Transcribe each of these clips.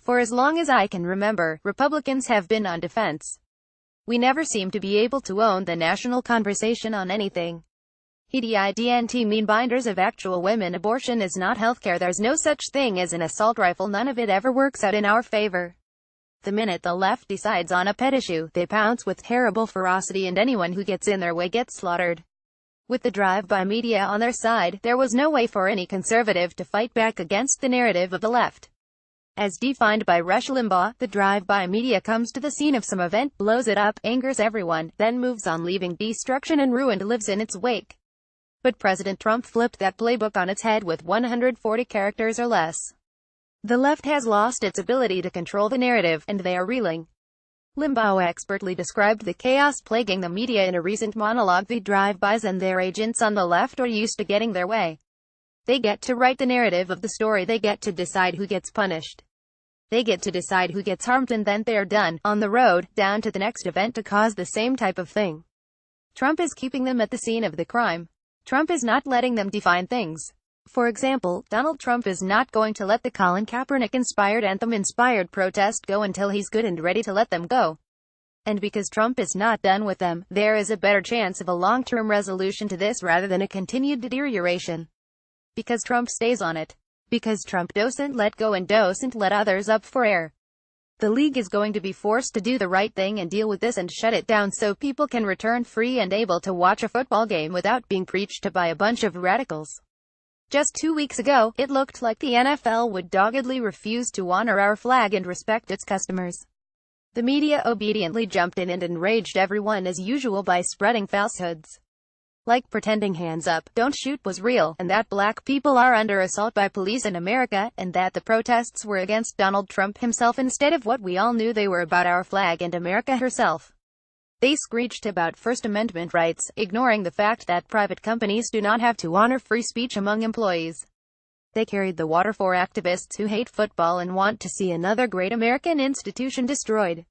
For as long as I can remember, Republicans have been on defense. We never seem to be able to own the national conversation on anything. He didn't mean binders of actual women. Abortion is not healthcare. There's no such thing as an assault rifle. None of it ever works out in our favor. The minute the left decides on a pet issue, they pounce with terrible ferocity, and anyone who gets in their way gets slaughtered. With the drive-by media on their side, there was no way for any conservative to fight back against the narrative of the left. As defined by Rush Limbaugh, the drive-by media comes to the scene of some event, blows it up, angers everyone, then moves on, leaving destruction and ruin lives in its wake. But President Trump flipped that playbook on its head with 140 characters or less. The left has lost its ability to control the narrative, and they are reeling. Limbaugh expertly described the chaos plaguing the media in a recent monologue. The drive-bys and their agents on the left are used to getting their way. They get to write the narrative of the story. They get to decide who gets punished. They get to decide who gets harmed, and then they're done, on the road, down to the next event to cause the same type of thing. Trump is keeping them at the scene of the crime. Trump is not letting them define things. For example, Donald Trump is not going to let the Colin Kaepernick-inspired anthem-inspired protest go until he's good and ready to let them go. And because Trump is not done with them, there is a better chance of a long-term resolution to this rather than a continued deterioration. Because Trump stays on it. Because Trump doesn't let go and doesn't let others up for air. The league is going to be forced to do the right thing and deal with this and shut it down so people can return free and able to watch a football game without being preached to by a bunch of radicals. Just 2 weeks ago, it looked like the NFL would doggedly refuse to honor our flag and respect its customers. The media obediently jumped in and enraged everyone as usual by spreading falsehoods. Like pretending Hands Up, Don't Shoot was real, and that black people are under assault by police in America, and that the protests were against Donald Trump himself instead of what we all knew they were about, our flag and America herself. They screeched about First Amendment rights, ignoring the fact that private companies do not have to honor free speech among employees. They carried the water for activists who hate football and want to see another great American institution destroyed.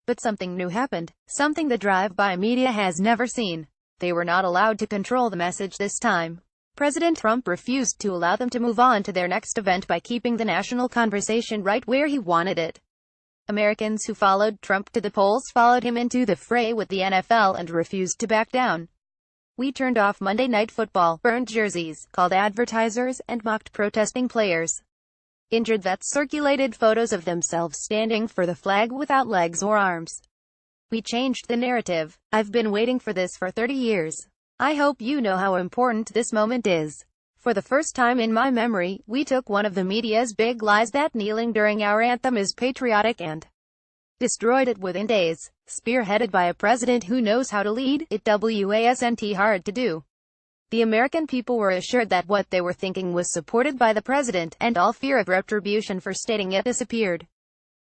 But something new happened, something the drive-by media has never seen. They were not allowed to control the message this time. President Trump refused to allow them to move on to their next event by keeping the national conversation right where he wanted it. Americans who followed Trump to the polls followed him into the fray with the NFL and refused to back down. We turned off Monday Night Football, burned jerseys, called advertisers, and mocked protesting players. Injured vets circulated photos of themselves standing for the flag without legs or arms. We changed the narrative. I've been waiting for this for 30 years. I hope you know how important this moment is. For the first time in my memory, we took one of the media's big lies, that kneeling during our anthem is patriotic, and destroyed it within days. Spearheaded by a president who knows how to lead, it wasn't hard to do. The American people were assured that what they were thinking was supported by the president, and all fear of retribution for stating it disappeared.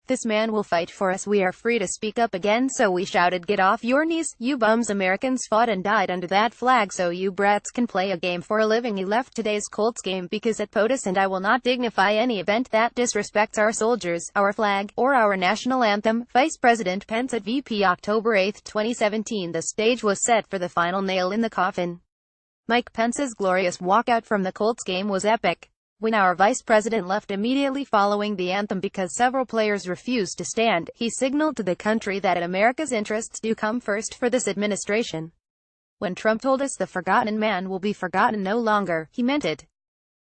This man will fight for us. We are free to speak up again, so we shouted, "Get off your knees, you bums. Americans fought and died under that flag so you brats can play a game for a living." He left today's Colts game because at POTUS, and I will not dignify any event that disrespects our soldiers, our flag, or our national anthem. Vice President Pence at VP, October 8, 2017. The stage was set for the final nail in the coffin. Mike Pence's glorious walkout from the Colts game was epic. When our vice president left immediately following the anthem because several players refused to stand, he signaled to the country that America's interests do come first for this administration. When Trump told us the forgotten man will be forgotten no longer, he meant it.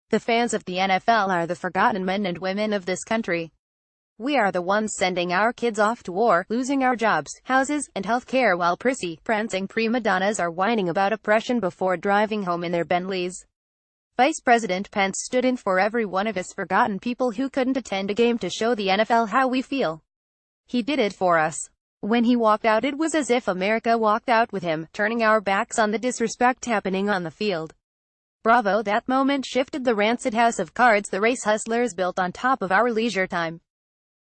The fans of the NFL are the forgotten men and women of this country. We are the ones sending our kids off to war, losing our jobs, houses, and health care while prissy, prancing prima donnas are whining about oppression before driving home in their Bentleys. Vice President Pence stood in for every one of us forgotten people who couldn't attend a game to show the NFL how we feel. He did it for us. When he walked out, it was as if America walked out with him, turning our backs on the disrespect happening on the field. Bravo, that moment shifted the rancid house of cards the race hustlers built on top of our leisure time.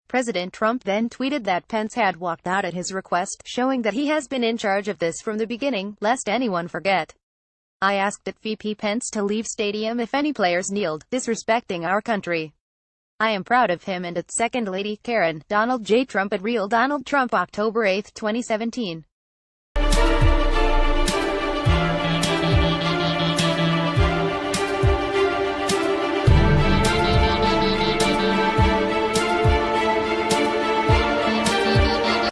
President Trump then tweeted that Pence had walked out at his request, showing that he has been in charge of this from the beginning, lest anyone forget. I asked at VP Pence to leave stadium if any players kneeled, disrespecting our country. I am proud of him. And at Second Lady Karen, Donald J. Trump at Real Donald Trump, October 8, 2017.